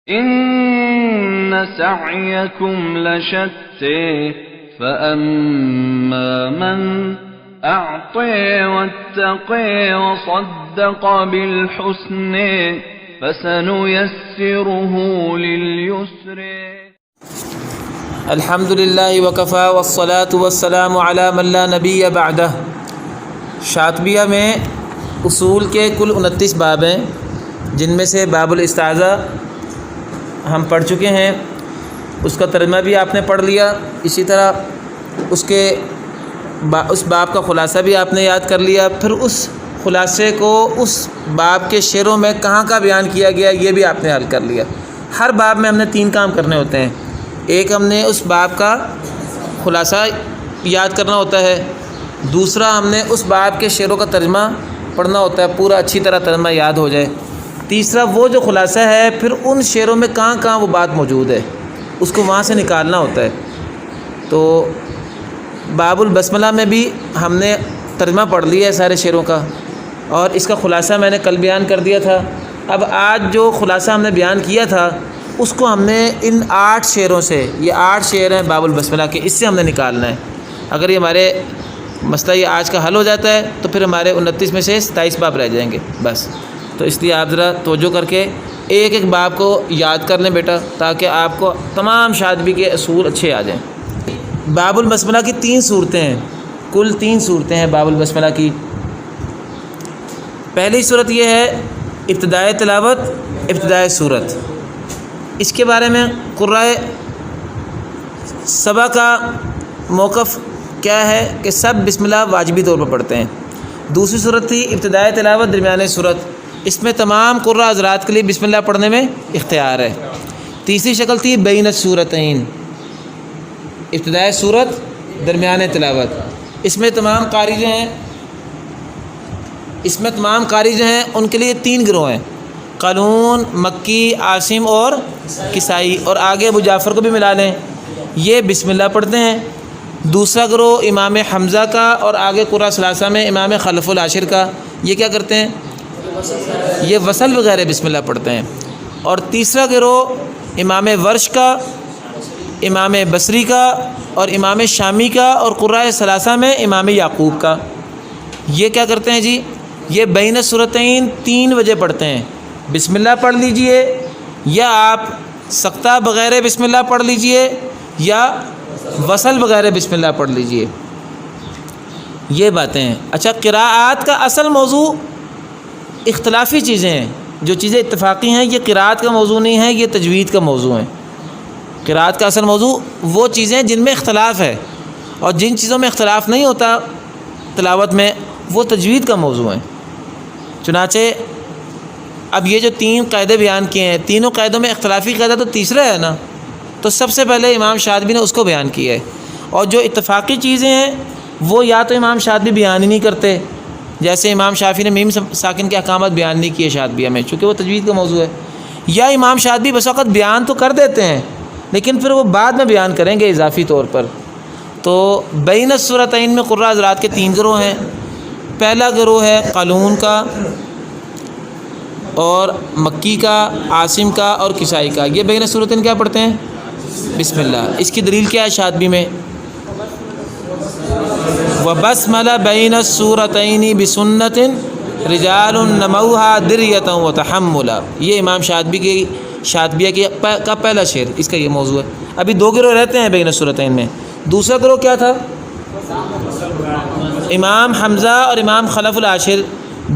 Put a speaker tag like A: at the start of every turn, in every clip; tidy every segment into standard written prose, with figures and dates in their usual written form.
A: إن سعيكم لشتى فأما من أعطى واتقى وصدق بالحسنى فسنيسره لليسر.
B: الحمد للہ وکفیٰ والصلاة والسلام علی من لا نبی بعدہ. شاطبیہ میں اصول کے کل 29 باب ہیں، جن میں سے باب الاستعاذہ ہم پڑھ چکے ہیں، اس کا ترجمہ بھی آپ نے پڑھ لیا. اسی طرح اس باب کا خلاصہ بھی آپ نے یاد کر لیا. پھر اس خلاصے کو اس باب کے شعروں میں کہاں کا بیان کیا گیا یہ بھی آپ نے حل کر لیا. ہر باب میں ہم نے 3 کام کرنے ہوتے ہیں. ایک، ہم نے اس باب کا خلاصہ یاد کرنا ہوتا ہے. دوسرا، ہم نے اس باب کے شعروں کا ترجمہ پڑھنا ہوتا ہے، پورا اچھی طرح ترجمہ یاد ہو جائے. تیسرا، وہ جو خلاصہ ہے پھر ان شعروں میں کہاں کہاں وہ بات موجود ہے اس کو وہاں سے نکالنا ہوتا ہے. تو باب البسملہ میں بھی ہم نے ترجمہ پڑھ لیا ہے سارے شعروں کا، اور اس کا خلاصہ میں نے کل بیان کر دیا تھا. اب آج جو خلاصہ ہم نے بیان کیا تھا اس کو ہم نے ان 8 شعروں سے، یہ 8 شعر ہیں باب البسملہ کے، اس سے ہم نے نکالنا ہے. اگر یہ ہمارے مسئلہ یہ آج کا حل ہو جاتا ہے تو پھر ہمارے 29 میں سے 27 باب رہ جائیں گے بس. تو اس لیے آپ ذرا توجہ کر کے ایک ایک باب کو یاد کر لیں بیٹا، تاکہ آپ کو تمام شاطبی کے اصول اچھے آ جائیں. باب البسملہ کی 3 صورتیں ہیں، کل 3 صورتیں ہیں باب البسملہ کی. پہلی صورت یہ ہے ابتدائے تلاوت، ابتدائے صورت. اس کے بارے میں قرائے سبا کا موقف کیا ہے کہ سب بسم اللہ واجبی طور پر پڑھتے ہیں. دوسری صورت تھی ابتدائے تلاوت درمیانے صورت، اس میں تمام قراء حضرات کے لیے بسم اللہ پڑھنے میں اختیار ہے. تیسری شکل تھی بین الصورتین، ابتدائے صورت درمیانے تلاوت. اس میں تمام قاری جو ہیں ان کے لیے 3 گروہ ہیں، قالون، مکی، عاصم اور کسائی، اور آگے ابو جعفر کو بھی ملا لیں، یہ بسم اللہ پڑھتے ہیں. دوسرا گروہ امام حمزہ کا اور آگے قراء ثلاثہ میں امام خلف العاشر کا، یہ کیا کرتے ہیں؟ یہ وصل وغیرہ بسم اللہ پڑھتے ہیں. اور تیسرا گروہ امام ورش کا، امام بصری کا اور امام شامی کا اور قراء ثلاثہ میں امام یعقوب کا، یہ کیا کرتے ہیں جی؟ یہ بین الصورتین 3 وجہ پڑھتے ہیں. بسم اللہ پڑھ لیجئے، یا آپ سکتہ بغیر بسم اللہ پڑھ لیجئے، یا وصل بغیر بسم اللہ پڑھ لیجئے. یہ باتیں ہیں. اچھا، قراءات کا اصل موضوع اختلافی چیزیں ہیں. جو چیزیں اتفاقی ہیں یہ قراءت کا موضوع نہیں ہے، یہ تجوید کا موضوع ہے. قراءت کا اصل موضوع وہ چیزیں جن میں اختلاف ہے، اور جن چیزوں میں اختلاف نہیں ہوتا تلاوت میں وہ تجوید کا موضوع ہے. چنانچہ اب یہ جو 3 قاعدے بیان کیے ہیں، تینوں قاعدوں میں اختلافی قاعدہ تو تیسرا ہے نا، تو سب سے پہلے امام شاطبی نے اس کو بیان کیا ہے. اور جو اتفاقی چیزیں ہیں وہ یا تو امام شاطبی بیان ہی نہیں کرتے، جیسے امام شافعی نے میم ساکن کے احکامات بیان نہیں کیے شاطبیہ میں چونکہ وہ تجوید کا موضوع ہے، یا امام شاطبی بس وقت بیان تو کر دیتے ہیں لیکن پھر وہ بعد میں بیان کریں گے اضافی طور پر. تو بین الصورتین میں قراء حضرات کے 3 گروہ ہیں. پہلا گروہ ہے قالون کا اور مکی کا، عاصم کا اور کسائی کا. یہ بین الصورتین کیا پڑھتے ہیں؟ بسم اللہ. اس کی دلیل کیا ہے شاطبی میں؟ وَبَسْمَلَ بَيْنَ الصُّورَتَيْنِ بِسُنَّةٍ رِجَالٌ نَمَوْهَا دِرْيَةً وَتَحَمُّلًا. یہ امام شاطبیہ کا پہلا شعر، اس کا یہ موضوع ہے. ابھی 2 گروہ رہتے ہیں بین الصورتین میں. دوسرا گروہ کیا تھا؟ امام حمزہ اور امام خلف العاشر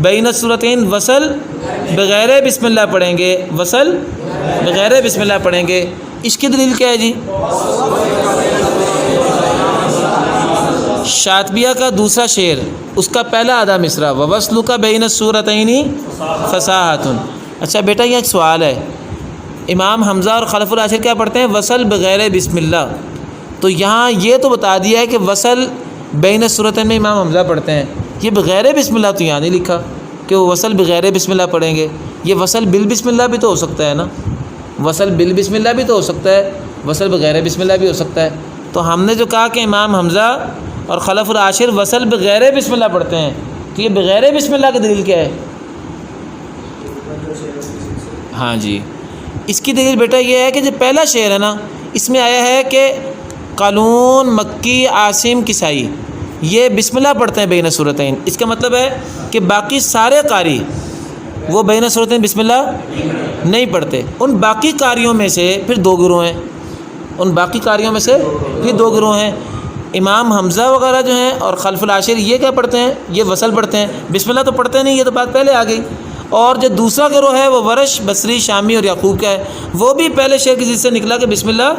B: بین الصورتین وصل بغیر بسم اللہ پڑھیں گے، وصل بغیر بسم اللہ پڑھیں گے. اس کی دلیل کیا ہے جی؟ شاطبیہ کا دوسرا شعر، اس کا پہلا آدھا مصرع وَوَصْلُكَ بَيْنَ الصُّورَتَيْنِ فَصَاحَةٌ. اچھا بیٹا، یہ ایک سوال ہے، امام حمزہ اور خلف العاشر کیا پڑھتے ہیں؟ وصل بغیر بسم اللہ. تو یہاں یہ تو بتا دیا ہے کہ وصل بین الصورتین میں امام حمزہ پڑھتے ہیں، یہ بغیر بسم اللہ تو یہاں نہیں لکھا کہ وہ وصل بغیر بسم اللہ پڑھیں گے. یہ وصل بالبسم اللہ بھی تو ہو سکتا ہے نا، وصل بالبسم اللہ بھی تو ہو سکتا ہے، وصل بغیر بسم اللہ بھی ہو سکتا ہے. تو ہم نے جو کہا کہ امام حمزہ اور خلف العاشر وصل بغیر بسم اللہ پڑھتے ہیں، تو یہ بغیر بسم اللہ کی دلیل کیا ہے؟ ہاں جی، اس کی دلیل بیٹا یہ ہے کہ جو پہلا شعر ہے نا اس میں آیا ہے کہ قالون، مکی، عاصم، کسائی یہ بسم اللہ پڑھتے ہیں بین سورتین. اس کا مطلب ہے کہ باقی سارے قاری وہ بین سورتین بسم اللہ نہیں پڑھتے. ان باقی قاریوں میں سے پھر دو گروہ ہیں. ان باقی قاریوں میں سے یہ دو گروہ ہیں. امام حمزہ وغیرہ جو ہیں اور خلف العاشر یہ کیا پڑھتے ہیں؟ یہ وصل پڑھتے ہیں، بسم اللہ تو پڑھتے نہیں. یہ تو بات پہلے آ گئی. اور جو دوسرا گروہ ہے وہ ورش، بصری، شامی اور یعقوب کا ہے. وہ بھی پہلے شعر کی ضد سے نکلا کہ بسم اللہ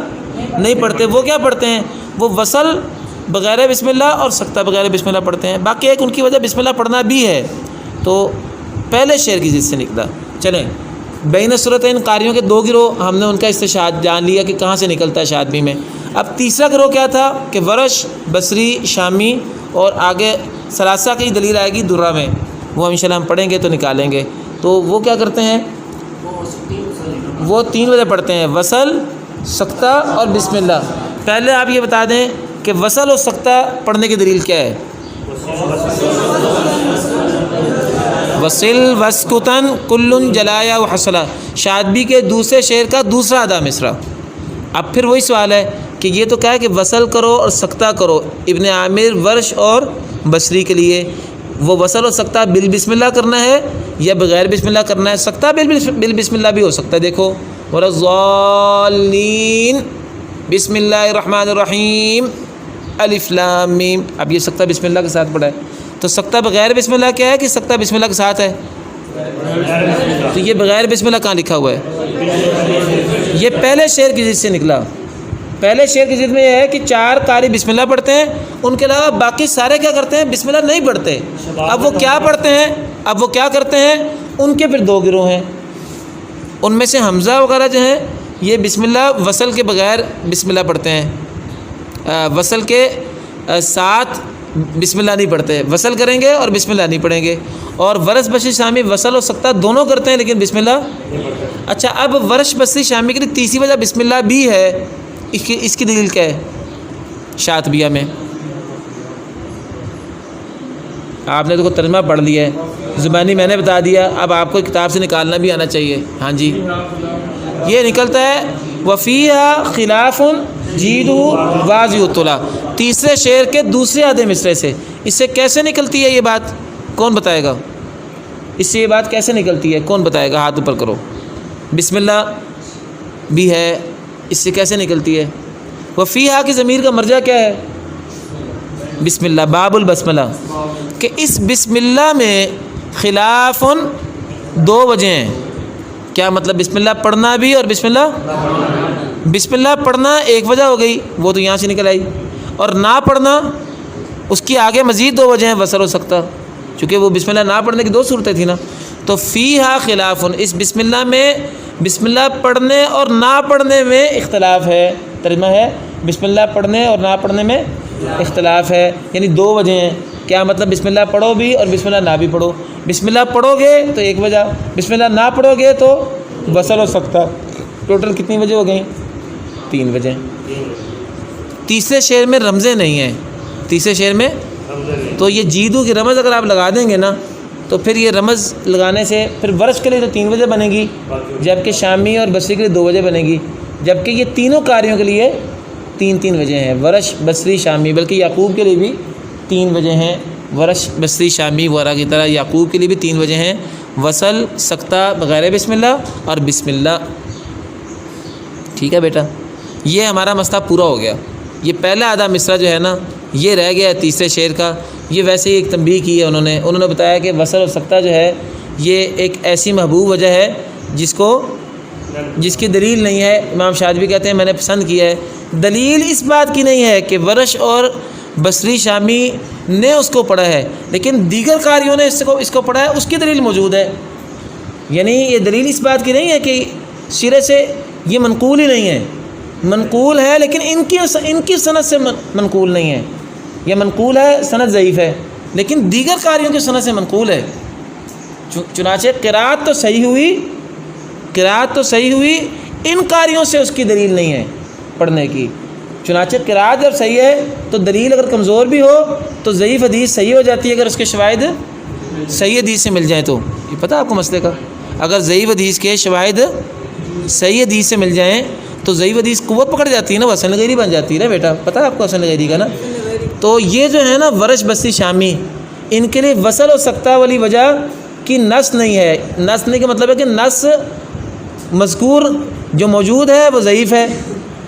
B: نہیں پڑھتے. وہ کیا پڑھتے ہیں؟ وہ وصل بغیر بسم اللہ اور سکتہ بغیر بسم اللہ پڑھتے ہیں. باقی ایک ان کی وجہ بسم اللہ پڑھنا بھی ہے. تو پہلے شعر کی ضد سے نکلا. چلیں بین سورتین قاریوں کے دو گروہ ہم نے ان کا استشہاد جان لیا کہ کہاں سے نکلتا ہے شادبی میں. اب تیسرا گروہ کیا تھا کہ ورش، بصری، شامی اور آگے ثلاثہ کی دلیل آئے گی درہ میں. وہ انشاءاللہ ہم پڑھیں گے تو نکالیں گے. تو وہ کیا کرتے ہیں؟ وہ تین وجہ پڑھتے ہیں، وصل، سکتہ اور بسم اللہ. پہلے آپ یہ بتا دیں کہ وصل اور سکتہ پڑھنے کی دلیل کیا ہے؟ وصل وسکتن کل جلایا و حصلہ، شادبی کے دوسرے شعر کا دوسرا ادا مصرع. اب پھر وہی سوال ہے کہ یہ تو کہا ہے کہ وصل کرو اور سکتہ کرو ابن عامر، ورش اور بصری کے لیے. وہ وصل اور سکتہ بالبسم اللہ کرنا ہے یا بغیر بسم اللہ کرنا ہے؟ سکتہ بالبسم اللہ بھی ہو سکتا ہے. دیکھو وَلَضَّالِّينَ بسم اللہ الرحمن الرحیم الف لام میم. اب یہ سکتہ بسم اللہ کے ساتھ پڑھا ہے. تو سکتہ بغیر بسم اللہ کیا ہے کہ سکتہ بسم اللہ کے ساتھ ہے؟ تو یہ بغیر بسم اللہ کہاں لکھا ہوا ہے؟ یہ پہلے شعر کی ضد سے نکلا. پہلے شعر کی ضد میں یہ ہے کہ چار قاری بسم اللہ پڑھتے ہیں، ان کے علاوہ باقی سارے کیا کرتے ہیں؟ بسم اللہ نہیں پڑھتے. اب وہ کیا پڑھتے ہیں؟ اب وہ کیا کرتے ہیں؟ ان کے پھر دو گروہ ہیں. ان میں سے حمزہ وغیرہ جو ہیں یہ بسم اللہ وصل کے بغیر بسم اللہ پڑھتے ہیں، وصل کے ساتھ بسم اللہ نہیں پڑھتے. وصل کریں گے اور بسم اللہ نہیں پڑھیں گے. اور ورش، بصری، شامی وصل اور سکتہ دونوں کرتے ہیں لیکن بسم اللہ. اچھا اب ورش، بصری، شامی کے لیے تیسری وجہ بسم اللہ بھی ہے. اس کی دلیل کیا ہے شاطبیہ میں؟ آپ نے تو ترجمہ پڑھ لیا ہے، زبانی میں نے بتا دیا. اب آپ کو کتاب سے نکالنا بھی آنا چاہیے. ہاں جی یہ نکلتا ہے وَفِيهَا خِلَافٌ جِيدُهُ وَاضِحُ الطُّلَى، تیسرے شعر کے دوسرے آدھے مصرعے سے. اس سے کیسے نکلتی ہے یہ بات؟ کون بتائے گا؟ اس سے یہ بات کیسے نکلتی ہے؟ کون بتائے گا؟ ہاتھ اوپر کرو. بسم اللہ بھی ہے، اس سے کیسے نکلتی ہے؟ وفیہا کی ضمیر کا مرجع کیا ہے؟ بسم اللہ، باب البسملہ. کہ اس بسم اللہ میں خلاف دو وجہ ہیں. کیا مطلب؟ بسم اللہ پڑھنا بھی اور بسم اللہ پڑھنا ایک وجہ ہو گئی، وہ تو یہاں سے نکل آئی. اور نہ پڑھنا اس کی آگے مزید دو وجہ ہیں، وصل ہو سکتا، چونکہ وہ بسم اللہ نہ پڑھنے کی دو صورتیں تھیں نا. تو فیہا خلاف، اس بسم اللہ میں بسم اللہ پڑھنے اور نہ پڑھنے میں اختلاف ہے. ترجمہ ہے بسم اللہ پڑھنے اور نہ پڑھنے میں اختلاف ہے، یعنی دو وجہ ہیں. کیا مطلب؟ بسم اللہ پڑھو بھی اور بسم اللہ نہ بھی پڑھو. بسم اللہ پڑھو گے تو ایک وجہ، بسم اللہ نہ پڑھو گے تو وصل ہو سکتا. ٹوٹل کتنی وجہ ہو گئیں؟ تین وجہ. تیسرے شعر میں رمزیں نہیں ہیں. تیسرے شعر میں تو یہ جیدو کی رمز اگر آپ لگا دیں گے نا تو پھر یہ رمز لگانے سے پھر ورش کے لیے تو تین وجہ بنے گی، جبکہ شامی اور بصری کے لیے دو وجہ بنے گی. جبکہ یہ تینوں قاریوں کے لیے تین وجہ ہیں، ورش، بصری، شامی. بلکہ یعقوب کے لیے بھی تین وجہ ہیں، ورش، بصری، شامی وغیرہ کی طرح یعقوب کے لیے بھی تین وجہ ہیں، وصل، سکتہ بغیر بسم اللہ اور بسم اللہ. ٹھیک ہے بیٹا، یہ ہمارا مسئلہ پورا ہو گیا. یہ پہلا آدھا مصرع جو ہے نا یہ رہ گیا تیسرے شعر کا. یہ ویسے ہی ایک تنبیہ کی ہے انہوں نے بتایا کہ وصل اور سکتہ جو ہے یہ ایک ایسی محبوب وجہ ہے جس کی دلیل نہیں ہے. امام شاطبی کہتے ہیں میں نے پسند کیا ہے. دلیل اس بات کی نہیں ہے کہ ورش اور بصری، شامی نے اس کو پڑھا ہے، لیکن دیگر قاریوں نے اس کو پڑھا ہے، اس کی دلیل موجود ہے. یعنی یہ دلیل اس بات کی نہیں ہے کہ سرے سے یہ منقول ہی نہیں ہے. منقول ہے لیکن ان کی سند سے منقول نہیں ہے. یہ منقول ہے، سند ضعیف ہے، لیکن دیگر قاریوں کی سند سے منقول ہے. چنانچہ قرات تو صحیح ہوئی، ان قاریوں سے اس کی دلیل نہیں ہے پڑھنے کی. چنانچہ قرات جب صحیح ہے تو دلیل اگر کمزور بھی ہو تو ضعیف حدیث صحیح ہو جاتی ہے اگر اس کے شواہد صحیح حدیث سے مل جائیں. تو یہ پتہ آپ کو مسئلے کا، اگر ضعیف حدیث کے شواہد صحیح حدیث سے مل جائیں تو ضعیف حدیث قوت پکڑ جاتی ہے نا، وہ حسن غیری بن جاتی ہے نا بیٹا، پتہ ہے آپ کو حسن غیری کا نا. تو یہ جو ہے نا ورش بستی شامی، ان کے لیے وصل و سکتہ والی وجہ کی نص نہیں ہے. نص نہیں کا مطلب ہے کہ نص مذکور جو موجود ہے وہ ضعیف ہے،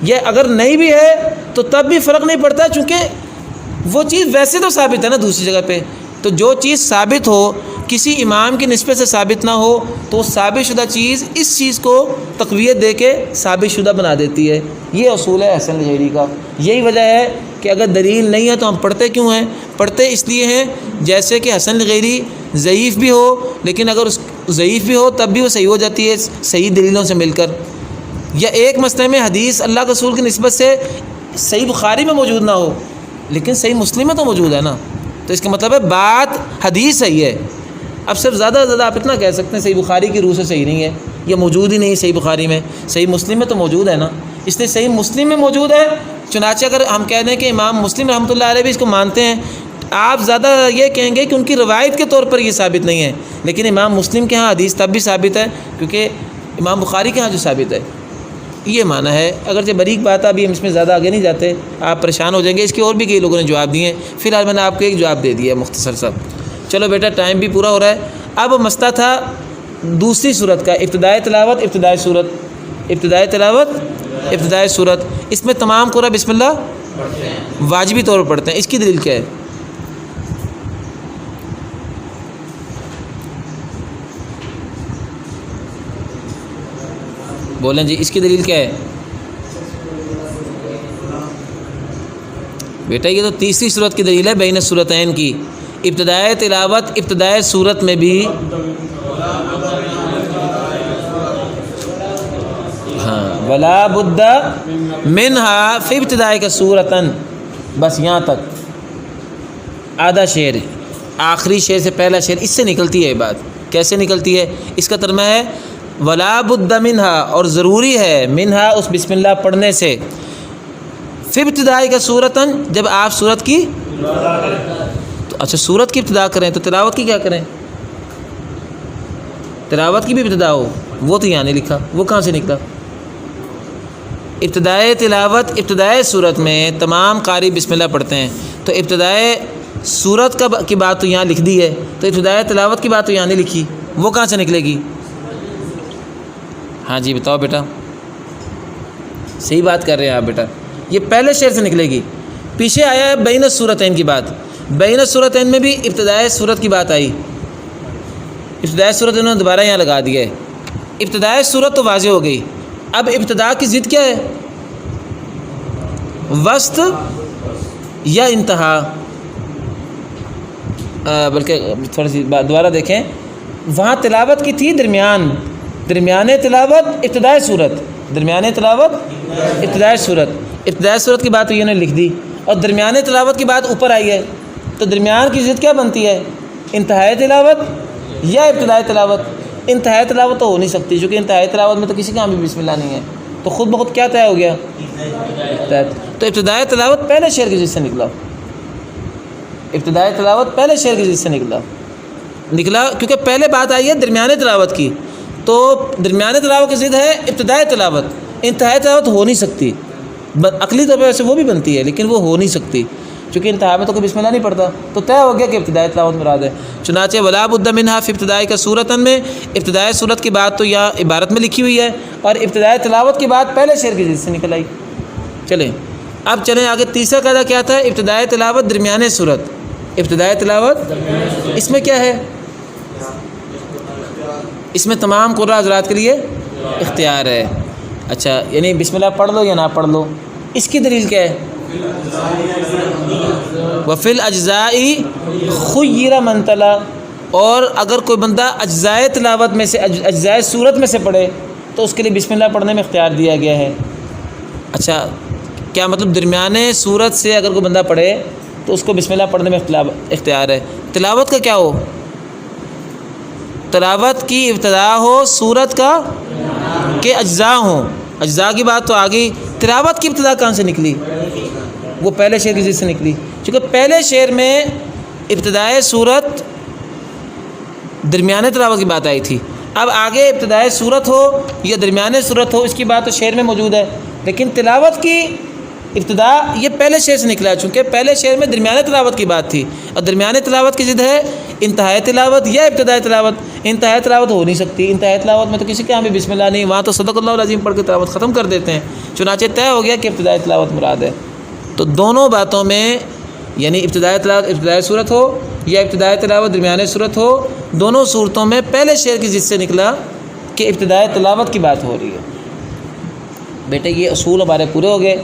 B: یہ اگر نہیں بھی ہے تو تب بھی فرق نہیں پڑتا، چونکہ وہ چیز ویسے تو ثابت ہے نا دوسری جگہ پہ. تو جو چیز ثابت ہو کسی امام کی نسبت سے ثابت نہ ہو تو وہ ثابت شدہ چیز اس چیز کو تقویت دے کے ثابت شدہ بنا دیتی ہے. یہ اصول ہے حسن غیری کا. یہی وجہ ہے کہ اگر دلیل نہیں ہے تو ہم پڑھتے کیوں ہیں؟ پڑھتے اس لیے ہیں جیسے کہ حسن غیری ضعیف بھی ہو، لیکن اگر اس ضعیف بھی ہو تب بھی وہ صحیح ہو جاتی ہے صحیح دلیلوں سے مل کر. یا ایک مسئلے میں حدیث اللہ کے رسول کی نسبت سے صحیح بخاری میں موجود نہ ہو لیکن صحیح مسلم میں تو موجود ہے نا، تو اس کا مطلب ہے بات حدیث صحیح ہے. اب صرف زیادہ سے زیادہ آپ اتنا کہہ سکتے ہیں صحیح بخاری کی روح سے صحیح نہیں ہے، یہ موجود ہی نہیں صحیح بخاری میں، صحیح مسلم میں تو موجود ہے نا، اس لیے صحیح مسلم میں موجود ہے. چنانچہ اگر ہم کہہ دیں کہ امام مسلم رحمۃ اللہ علیہ بھی اس کو مانتے ہیں، آپ زیادہ یہ کہیں گے کہ ان کی روایت کے طور پر یہ ثابت نہیں ہے، لیکن امام مسلم کے ہاں حدیث تب بھی ثابت ہے کیونکہ امام بخاری کے ہاں جو ثابت ہے. یہ معنی ہے. اگرچہ باریک بات ہے، ابھی ہم اس میں زیادہ آگے نہیں جاتے، آپ پریشان ہو جائیں گے. اس کے اور بھی کئی لوگوں نے جواب دیے ہیں، فی الحال میں نے آپ کو ایک جواب دے دیا ہے مختصر سا. چلو بیٹا ٹائم بھی پورا ہو رہا ہے. اب مسئلہ تھا دوسری صورت کا، ابتدائے تلاوت ابتدائے صورت. ابتدائے تلاوت ابتدائے صورت، اس میں تمام قرآن بسم اللہ واجبی طور پر پڑھتے ہیں. اس کی دلیل کیا ہے؟ بولیں جی، اس کی دلیل کیا ہے بیٹا؟ یہ تو تیسری صورت کی دلیل ہے بین الصورتین کی. ابتدائے تلاوت ابتدائے صورت میں بھی ہاں ولا بد منہا فی ابتدائے کا صورتن، بس یہاں تک آدھا شعر، آخری شعر سے پہلا شعر، اس سے نکلتی ہے یہ بات. کیسے نکلتی ہے؟ اس کا ترجمہ ہے ولا بد منہا، اور ضروری ہے منہا اس بسم اللہ پڑھنے سے، فی ابتدائی کا صورتن جب آپ صورت کی تو اچھا صورت کی ابتدا کریں تو تلاوت کی کیا کریں؟ تلاوت کی بھی ابتدا ہو، وہ تو یہاں نہیں لکھا، وہ کہاں سے نکلا؟ ابتدائے تلاوت ابتدائے صورت میں تمام قاری بسم اللہ پڑھتے ہیں، تو ابتدائے صورت کی بات تو یہاں لکھ دی ہے، تو ابتدائے تلاوت کی بات تو یہاں نہیں لکھی، وہ کہاں سے نکلے گی؟ ہاں جی بتاؤ بیٹا. صحیح بات کر رہے ہیں آپ بیٹا، یہ پہلے شعر سے نکلے گی. پیچھے آیا ہے بین الصورتین کی بات، بین الصورتین میں بھی ابتدائے صورت کی بات آئی. ابتدائے صورت انہوں نے دوبارہ یہاں لگا دیا ہے. ابتدائے صورت تو واضح ہو گئی، اب ابتدا کی ضد کیا ہے؟ وسط یا انتہا؟ بلکہ تھوڑی سی بات دوبارہ دیکھیں، وہاں تلاوت کی تھی درمیانے تلاوت ابتدائے صورت، درمیانے تلاوت ابتدائے صورت، ابتدائے صورت کی بات تو یہ نے لکھ دی، اور درمیانے تلاوت کی بات اوپر آئی ہے، تو درمیان کی ضد کیا بنتی ہے؟ انتہائی تلاوت یا ابتدائی تلاوت؟ انتہائی تلاوت تو ہو نہیں سکتی، چونکہ انتہائی تلاوت میں تو کسی کا بھی بسم اللہ نہیں ہے، تو خود بخود کیا طے ہو گیا؟ تو ابتدائی تلاوت پہلے شعر کی ضد سے نکلا، ابتدائی تلاوت پہلے شعر کی ضد سے نکلا کیونکہ پہلے بات آئی ہے درمیانے تلاوت کی، تو درمیانے تلاوت کی ضد ہے ابتدائی تلاوت. انتہائی تلاوت ہو نہیں سکتی، عقلی طور پر ویسے وہ بھی بنتی ہے لیکن وہ ہو نہیں سکتی چونکہ انتہا میں تو کوئی بسم اللہ نہیں پڑھتا، تو طے ہو گیا کہ ابتدائی تلاوت مراد ہے. چنانچہ ولا بد منہا فی ابتدائی کا صورتن میں ابتدائی صورت کی بات تو یہاں عبارت میں لکھی ہوئی ہے، اور ابتدائی تلاوت کی بات پہلے شعر کی ضد سے نکل آئی. چلیں اب چلیں آگے. تیسرا قاعدہ کیا تھا؟ ابتدائی تلاوت درمیانے صورت. ابتدائی تلاوت اس میں کیا ہے؟ اس میں تمام قرآن حضرات کے لیے اختیار ہے. اچھا یعنی بسم اللہ پڑھ لو یا نہ پڑھ لو. اس کی دلیل کیا ہے؟ وفی الاجزائی خیر من تلا، اور اگر کوئی بندہ اجزائے تلاوت میں سے اجزائے صورت میں سے پڑھے تو اس کے لیے بسم اللہ پڑھنے میں اختیار دیا گیا ہے. اچھا کیا مطلب درمیانے صورت سے اگر کوئی بندہ پڑھے تو اس کو بسم اللہ پڑھنے میں اختیار ہے. تلاوت کا کیا ہو؟ تلاوت کی ابتدا ہو صورت کا کہ اجزاء ہوں. اجزاء کی بات تو آ گئی، تلاوت کی ابتدا کہاں سے نکلی؟ وہ پہلے شعر کی ضد سے نکلی، چونکہ پہلے شعر میں ابتدائے صورت درمیانے تلاوت کی بات آئی تھی، اب آگے ابتدائے صورت ہو یا درمیانے صورت ہو، اس کی بات تو شعر میں موجود ہے، لیکن تلاوت کی ابتدا یہ پہلے شعر سے نکلا ہے، چونکہ پہلے شعر میں درمیانے تلاوت کی بات تھی، اور درمیانے تلاوت کی ضد ہے انتہائی تلاوت یا ابتدائی تلاوت۔ انتہائی تلاوت ہو نہیں سکتی، انتہائی تلاوت میں تو کسی کے یہاں بھی بسم اللہ نہیں، وہاں تو صدق اللہ العظیم پڑھ کے تلاوت ختم کر دیتے ہیں، چنانچہ طے ہو گیا کہ ابتدائی تلاوت مراد ہے۔ تو دونوں باتوں میں، یعنی ابتدائی تلاوت ابتدائی صورت ہو یا ابتدائی تلاوت درمیانے صورت ہو، دونوں صورتوں میں پہلے شعر کی ضد سے نکلا کہ ابتدائی تلاوت کی بات ہو رہی ہے۔ بیٹے یہ اصول ہمارے پورے ہو گئے۔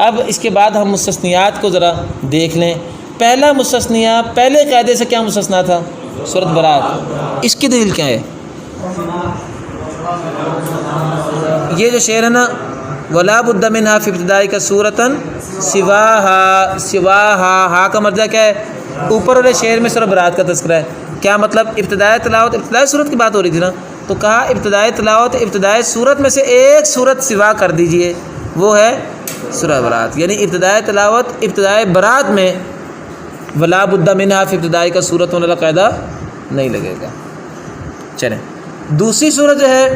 B: اب اس کے بعد ہم مستثنیات کو ذرا دیکھ لیں۔ پہلا مستثنیہ پہلے قاعدے سے کیا مستثنیٰ تھا؟ سورۃ برات۔ اس کی دلیل کیا ہے؟ یہ جو شعر ہے نا، وَلَا بُدَّ مِنْهَا فِي ابْتِدَائِكَ سُورَةً سِوَاهَا، ہا کا مرجع کیا ہے؟ اوپر والے شعر میں سورۃ برات کا تذکرہ ہے۔ کیا مطلب؟ ابتدائی تلاوت ابتدائی صورت کی بات ہو رہی تھی نا، تو کہا ابتدائی تلاوت ابتدائی صورت میں سے ایک صورت سوا کر دیجئے، وہ ہے سورۃ برات۔ یعنی ابتدائی تلاوت ابتدائی برات میں وَلَا بُدَّ مِنْهَا فِي ابْتِدَائِكَ سُورَةٌ والا قاعدہ نہیں لگے گا۔ چلیں دوسری صورت جو ہے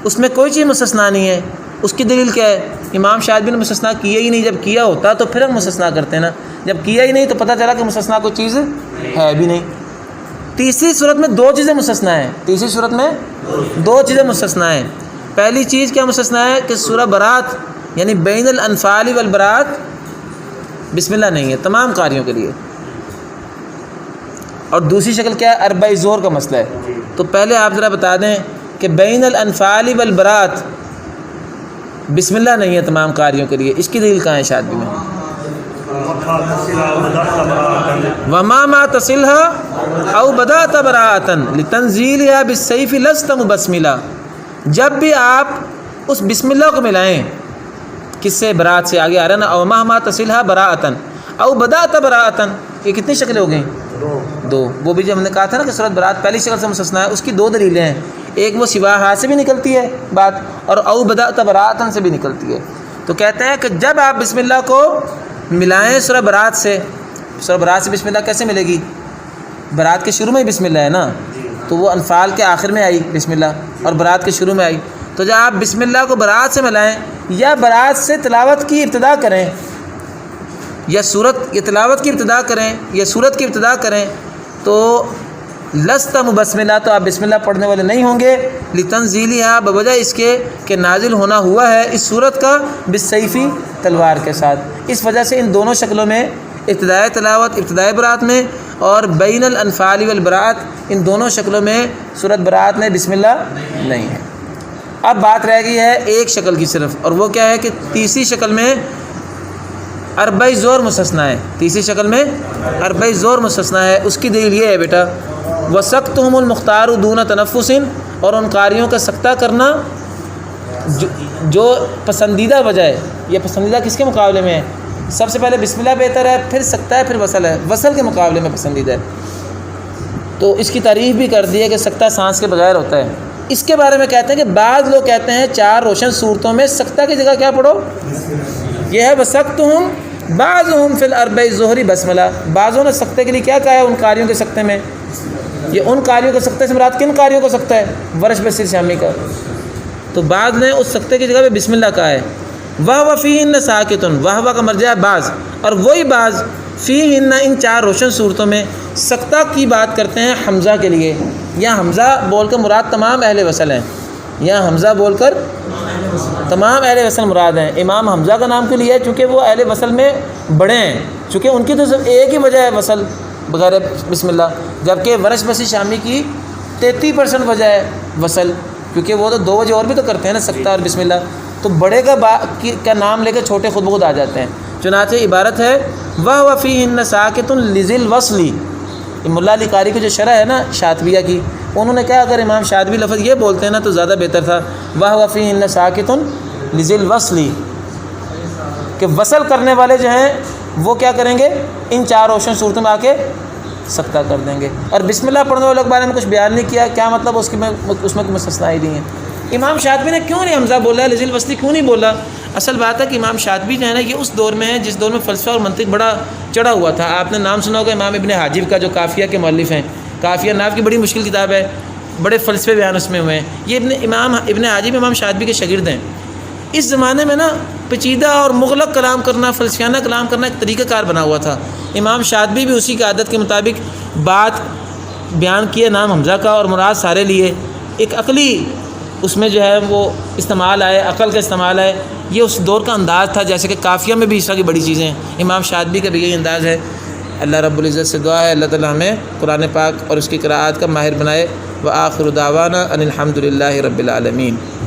B: اس میں کوئی چیز مستثنیٰ نہیں ہے، اس کی دلیل کیا ہے؟ امام شاطبی نے مستثنیٰ کیا ہی نہیں، جب کیا ہوتا تو پھر ہم مستثنیٰ کرتے ہیں نا، جب کیا ہی نہیں تو پتہ چلا کہ مستثنیٰ کوئی چیز ہے بھی نہیں۔ تیسری صورت میں دو چیزیں مستثنیٰ ہیں، تیسری صورت میں دو چیزیں مستثنیٰ ہیں۔ پہلی چیز کیا مستثنیٰ ہے کہ سورہ برات یعنی بین الانفال والبرات بسم اللہ نہیں ہے تمام قاریوں کے لیے، اور دوسری شکل کیا ہے؟ اربع زور کا مسئلہ ہے۔ تو پہلے آپ ذرا بتا دیں کہ بین الانفال والبرات بسم اللہ نہیں ہے تمام قاریوں کے لیے، اس کی دلیل کہاں ہے شاطبی میں؟ وما ما تصلها او بدات براءتا لتنزیلها بالسیف لست مبسملا، جب بھی آپ اس بسم اللہ کو ملائیں، کس سے؟ برات سے، آگے آ رہا ہے نا، او ما تصلها براءتا او بدات براءتا، یہ کتنی شکلیں ہو گئیں؟ دو۔ وہ بھی جو ہم نے کہا تھا نا کہ سورۃ برات پہلی شکل سے مستثنیٰ ہے، اس کی دو دلیلیں ہیں، ایک وہ سواہا سے بھی نکلتی ہے بات، اور او بدات براءتا سے بھی نکلتی ہے۔ تو کہتے ہیں کہ جب آپ بسم اللہ کو ملائیں سورہ برات سے، سورہ برات سے بسم اللہ کیسے ملے گی؟ برات کے شروع میں ہی بسم اللہ ہے نا، تو وہ انفال کے آخر میں آئی بسم اللہ اور برات کے شروع میں آئی، تو جب آپ بسم اللہ کو برات سے ملائیں یا برات سے تلاوت کی ابتدا کریں یا سورت یا تلاوت کی ابتدا کریں یا سورت کی ابتدا کریں، تو لست مبسملہ، تو آپ بسم اللہ پڑھنے والے نہیں ہوں گے، لتنزیلها، بوجہ اس کے کہ نازل ہونا ہوا ہے اس سورت کا بالسیفی، تلوار کے ساتھ۔ اس وجہ سے ان دونوں شکلوں میں ابتدائی تلاوت ابتدائی برات میں اور بین الانفال والبرات ان دونوں شکلوں میں سورۃ برات میں بسم اللہ نہیں ہے۔ اب بات رہ گئی ہے ایک شکل کی صرف، اور وہ کیا ہے کہ تیسری شکل میں اربع زور مستثنیٰ ہے، تیسری شکل میں اربع زور مستثنیٰ ہے۔ اس کی دلیل یہ ہے بیٹا، وَسَقْتُهُمُ الْمُخْتَارُ دُونَ تَنَفُّسٍ، اور ان قاریوں کا سکتہ کرنا جو پسندیدہ وجہ ہے، یہ پسندیدہ کس کے مقابلے میں ہے؟ سب سے پہلے بسم اللہ بہتر ہے، پھر سکتہ ہے، پھر وصل ہے، وصل کے مقابلے میں پسندیدہ ہے۔ تو اس کی تعریف بھی کر دی ہے کہ سکتہ سانس کے بغیر ہوتا ہے۔ اس کے بارے میں کہتے ہیں کہ بعض لوگ کہتے ہیں چار روشن صورتوں میں سکتہ کی جگہ کیا پڑھو؟ یہ ہے وَسَقْتُهُمْ بَعْضُهُمْ فِي الْأَرْبَعِ الظُّهْرِ بسملہ، بعضوں نے سکتے کے لیے کیا کہا ہے ان قاریوں کے سکتے میں؟ یہ ان قاریوں کے سکتے سے مراد کن قاریوں کو سکتا ہے؟ ورش بصیر شامی کا۔ تو بعض نے اس سکتے کی جگہ پہ بسم اللہ کہا ہے۔ وَهُوَ فِيهِنَّ سَاكِتٌ، وَهُوَ کا مرجع ہے بعض، اور وہی بعض فِيهِنَّ ان چار روشن صورتوں میں سکتہ کی بات کرتے ہیں حمزہ کے لیے، یا حمزہ بول کر مراد تمام اہل وصل ہیں، یا حمزہ بول کر تمام اہل وصل مراد ہیں۔ امام حمزہ کا نام کیوں لیا ہے؟ چونکہ وہ اہل وصل میں بڑے ہیں، چونکہ ان کی تو صرف ایک ہی وجہ ہے وصل بغیر بسم اللہ، جبکہ ورش بصیر شامی کی 33% وجہ ہے وصل، کیونکہ وہ تو دو وجہ اور بھی تو کرتے ہیں نا، سکتہ اور بسم اللہ، تو بڑے کا نام لے کے چھوٹے خود بخود آ جاتے ہیں۔ چنانچہ عبارت ہے وَهُوَ فِيهِنَّ سَاكِتٌ لِذِي الْوَصْلِ، ملا علی قاری کی جو شرح ہے نا شاطبیہ کی، انہوں نے کہا اگر امام شاطبی لفظ یہ بولتے ہیں نا تو زیادہ بہتر تھا، وَهُوَ فِيهِنَّ سَاكِتٌ لِذِي الْوَصْلِ، کہ وصل کرنے والے جو ہیں وہ کیا کریں گے؟ ان چار روشن صورتوں میں آ کے سکتہ کر دیں گے۔ اور بسم اللہ پڑھنے والے کے بارے میں کچھ بیان نہیں کیا، کیا مطلب اس میں مستثنیٰ ہی نہیں ہے۔ امام شاطبی نے کیوں نہیں حمزہ بولا ہے، لذی الوصل کیوں نہیں بولا؟ اصل بات ہے کہ امام شاطبی جو ہے نا یہ اس دور میں ہے جس دور میں فلسفہ اور منطق بڑا چڑھا ہوا تھا۔ آپ نے نام سنا ہوگا امام ابن حاجب کا، جو کافیہ کے مؤلف ہیں، کافیہ ناف کی بڑی مشکل کتاب ہے، بڑے فلسفے بیان اس میں ہوئے ہیں. یہ ابن عاجب امام شاطبی کے شاگرد ہیں. اس زمانے میں نا پیچیدہ اور مغلق کلام کرنا، فلسفیانہ کلام کرنا ایک طریقہ کار بنا ہوا تھا. امام شاطبی بھی اسی کی عادت کے مطابق بات بیان کیے نام حمزہ کا اور مراد سارے لیے. ایک عقلی اس میں جو ہے وہ استعمال آئے، عقل کا استعمال آئے. یہ اس دور کا انداز تھا. جیسے کہ قافیہ میں بھی اس طرح کی بڑی چیزیں ہیں. امام شاطبی کا بھی یہی انداز ہے. اللہ رب العزت سے دعا ہے اللہ تعالی ہمیں قرآن پاک اور اس کی قراءات کا ماہر بنائے. وآخر دعوانا ان الحمد للہ رب العالمین.